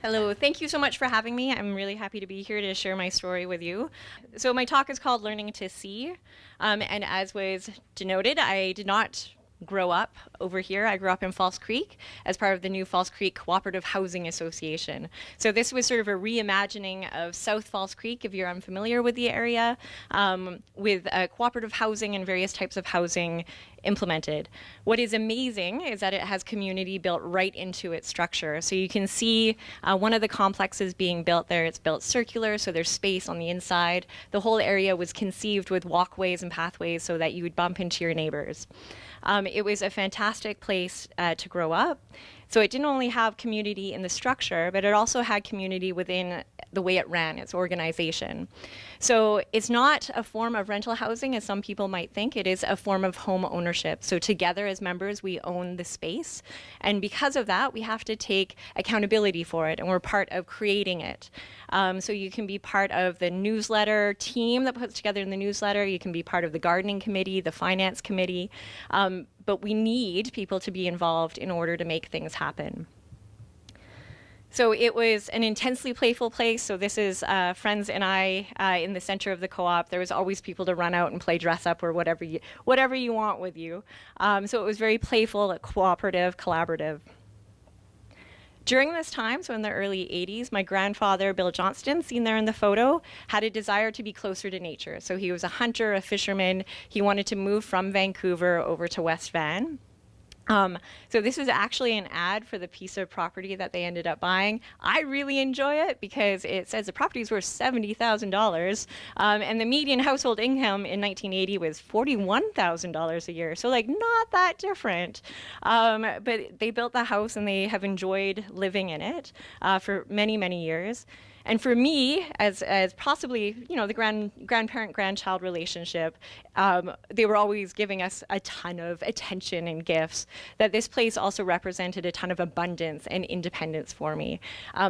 Hello, thank you so much for having me. I'm really happy to be here to share my story with you. So, my talk is called Learning to See. And as was denoted, I did not grow up over here. I grew up in False Creek as part of the new False Creek Cooperative Housing Association. So, this was sort of a reimagining of South False Creek, if you're unfamiliar with the area, with cooperative housing and various types of housing implemented. What is amazing is that it has community built right into its structure. So you can see one of the complexes being built there. It's built circular, so there's space on the inside. The whole area was conceived with walkways and pathways so that you would bump into your neighbors. It was a fantastic place to grow up. So it didn't only have community in the structure, but it also had community within the way it ran, its organization. So it's not a form of rental housing, as some people might think. It is a form of home ownership. So together as members, we own the space. And because of that, we have to take accountability for it, and we're part of creating it. So you can be part of the newsletter team that puts together the newsletter. You can be part of the gardening committee, the finance committee. But we need people to be involved in order to make things happen. So it was an intensely playful place. So this is friends and I in the center of the co-op. There was always people to run out and play dress up or whatever you want with you. So it was very playful, cooperative, collaborative. During this time, so in the early 80s, my grandfather, Bill Johnston, seen there in the photo, had a desire to be closer to nature. So he was a hunter, a fisherman. He wanted to move from Vancouver over to West Van. So this is actually an ad for the piece of property that they ended up buying. I really enjoy it because it says the property is worth $70,000, and the median household income in 1980 was $41,000 a year. So like not that different, but they built the house and they have enjoyed living in it for many, many years. And for me, as possibly, the grandparent-grandchild relationship, they were always giving us a ton of attention and gifts, that this place also represented a ton of abundance and independence for me.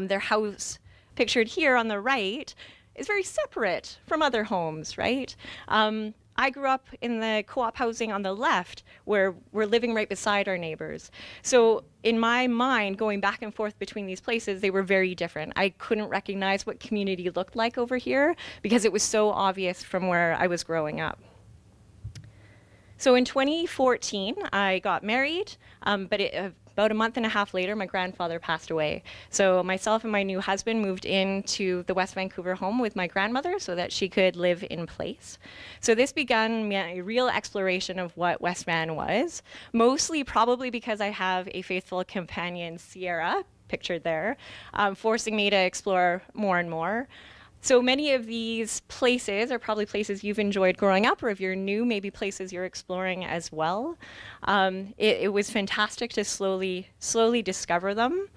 Their house, pictured here on the right, is very separate from other homes, right? I grew up in the co-op housing on the left, where we're living right beside our neighbors. So in my mind, going back and forth between these places, they were very different. I couldn't recognize what community looked like over here because it was so obvious from where I was growing up. So in 2014, I got married, but about a month and a half later, my grandfather passed away. So myself and my new husband moved into the West Vancouver home with my grandmother so that she could live in place. So this began a real exploration of what West Van was, mostly probably because I have a faithful companion, Sierra, pictured there, forcing me to explore more and more. So many of these places are probably places you've enjoyed growing up, or if you're new, maybe places you're exploring as well. It was fantastic to slowly discover them.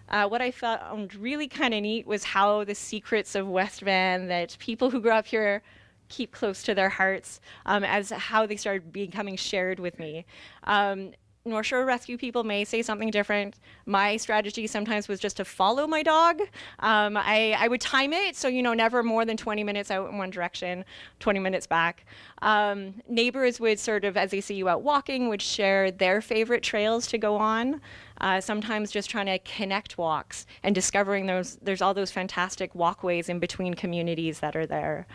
What I found really kind of neat was how the secrets of West Van that people who grew up here keep close to their hearts, as how they started becoming shared with me. North Shore rescue people may say something different. My strategy sometimes was just to follow my dog. I would time it, so never more than 20 minutes out in one direction, 20 minutes back. Neighbors would sort of, as they see you out walking, would share their favorite trails to go on. Sometimes just trying to connect walks and discovering there's all those fantastic walkways in between communities that are there.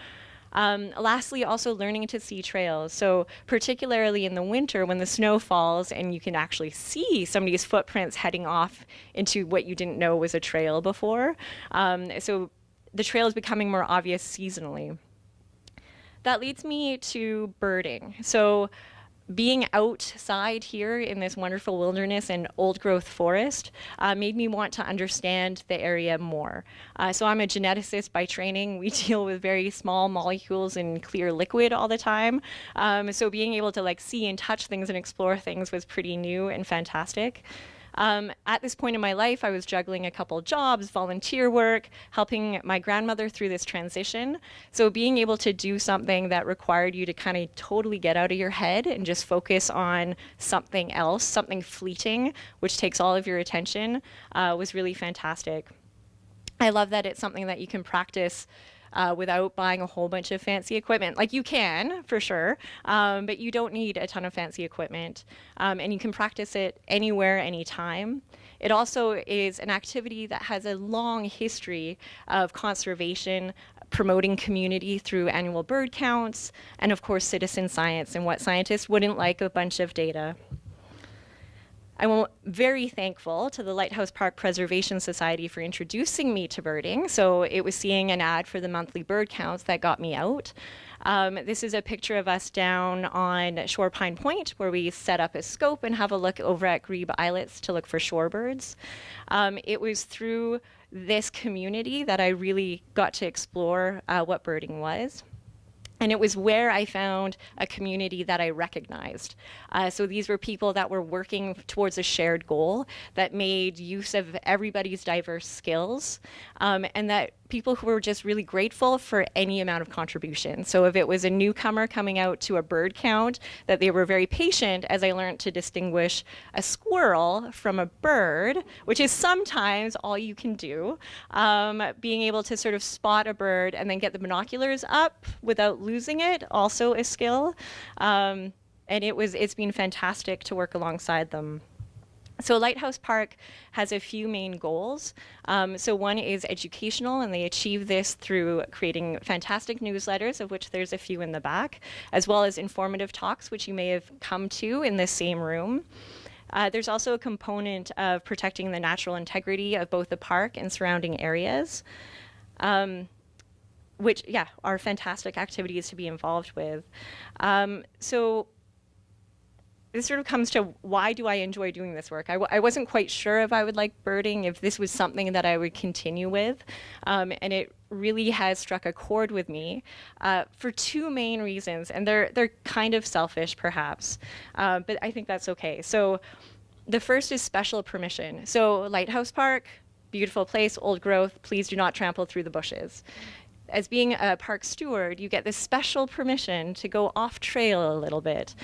Lastly, also learning to see trails. So particularly in the winter when the snow falls and you can actually see somebody's footprints heading off into what you didn't know was a trail before. So the trail is becoming more obvious seasonally. That leads me to birding. So being outside here in this wonderful wilderness and old growth forest made me want to understand the area more. So I'm a geneticist by training. We deal with very small molecules in clear liquid all the time. So being able to see and touch things and explore things was pretty new and fantastic. At this point in my life, I was juggling a couple jobs, volunteer work, helping my grandmother through this transition. So being able to do something that required you to kind of totally get out of your head and just focus on something else, something fleeting, which takes all of your attention, was really fantastic. I love that it's something that you can practice without buying a whole bunch of fancy equipment. Like you can, for sure, but you don't need a ton of fancy equipment. And you can practice it anywhere, anytime. It also is an activity that has a long history of conservation, promoting community through annual bird counts, and of course citizen science, and what scientists wouldn't like a bunch of data. I'm very thankful to the Lighthouse Park Preservation Society for introducing me to birding. So it was seeing an ad for the monthly bird counts that got me out. This is a picture of us down on Shore Pine Point, where we set up a scope and have a look over at grebe islets to look for shorebirds. It was through this community that I really got to explore what birding was. And it was where I found a community that I recognized. So these were people that were working towards a shared goal that made use of everybody's diverse skills, and that people who were just really grateful for any amount of contribution. So if it was a newcomer coming out to a bird count, that they were very patient as I learned to distinguish a squirrel from a bird, which is sometimes all you can do. Being able to sort of spot a bird and then get the binoculars up without losing it, also a skill. And it's been fantastic to work alongside them. So Lighthouse Park has a few main goals. So one is educational, and they achieve this through creating fantastic newsletters, of which there's a few in the back, as well as informative talks, which you may have come to in this same room. There's also a component of protecting the natural integrity of both the park and surrounding areas, which, are fantastic activities to be involved with. So this sort of comes to, why do I enjoy doing this work? I wasn't quite sure if I would like birding, if this was something that I would continue with, and it really has struck a chord with me for two main reasons, and they're kind of selfish perhaps, but I think that's okay. So the first is special permission. So Lighthouse Park, beautiful place, old growth, please do not trample through the bushes. As being a park steward, you get this special permission to go off trail a little bit.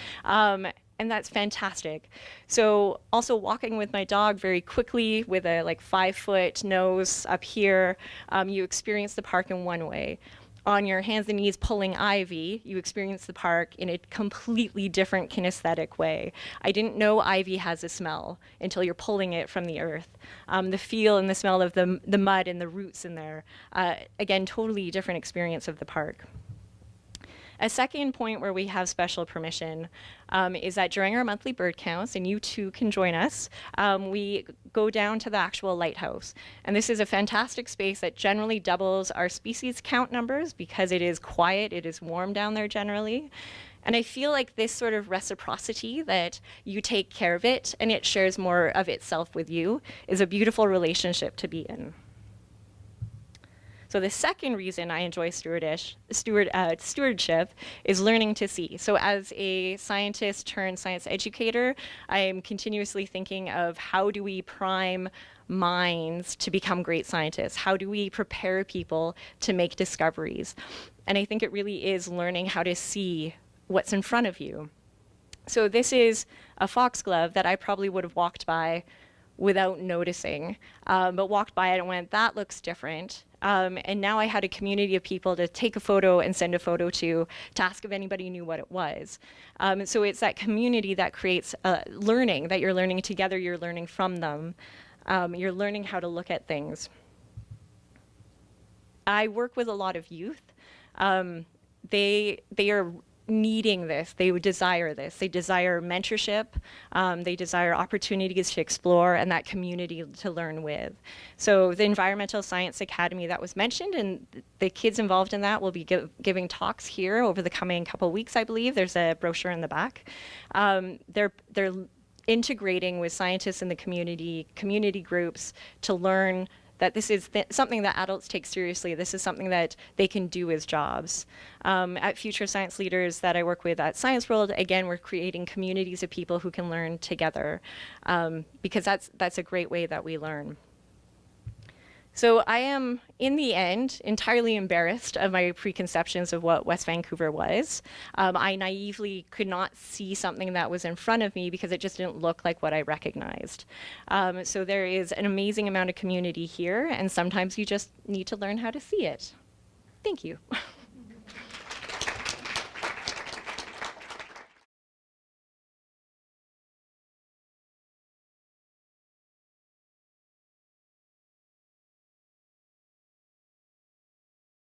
And that's fantastic. So also walking with my dog very quickly with a 5-foot nose up here, you experience the park in one way. On your hands and knees pulling ivy, you experience the park in a completely different kinesthetic way. I didn't know ivy has a smell until you're pulling it from the earth. The feel and the smell of the mud and the roots in there. Again, totally different experience of the park. A second point where we have special permission is that during our monthly bird counts, and you too can join us, we go down to the actual lighthouse. And this is a fantastic space that generally doubles our species count numbers because it is quiet, it is warm down there generally. And I feel like this sort of reciprocity, that you take care of it and it shares more of itself with you, is a beautiful relationship to be in. So the second reason I enjoy stewardship is learning to see. So as a scientist turned science educator, I am continuously thinking of, how do we prime minds to become great scientists? How do we prepare people to make discoveries? And I think it really is learning how to see what's in front of you. So this is a foxglove that I probably would have walked by without noticing, but walked by it and went, that looks different. And now I had a community of people to take a photo and send a photo to ask if anybody knew what it was. So it's that community that creates learning, that you're learning together, you're learning from them, you're learning how to look at things. I work with a lot of youth. They are needing this, they would desire this. They desire mentorship, they desire opportunities to explore, and that community to learn with. So the Environmental Science Academy that was mentioned, and the kids involved in that will be giving talks here over the coming couple weeks, I believe. There's a brochure in the back. They're integrating with scientists in the community groups to learn that this is something that adults take seriously. This is something that they can do as jobs. At Future Science Leaders that I work with at Science World, again, we're creating communities of people who can learn together, because that's a great way that we learn. So I am, in the end, entirely embarrassed of my preconceptions of what West Vancouver was. I naively could not see something that was in front of me because it just didn't look like what I recognized. So there is an amazing amount of community here, and sometimes you just need to learn how to see it. Thank you.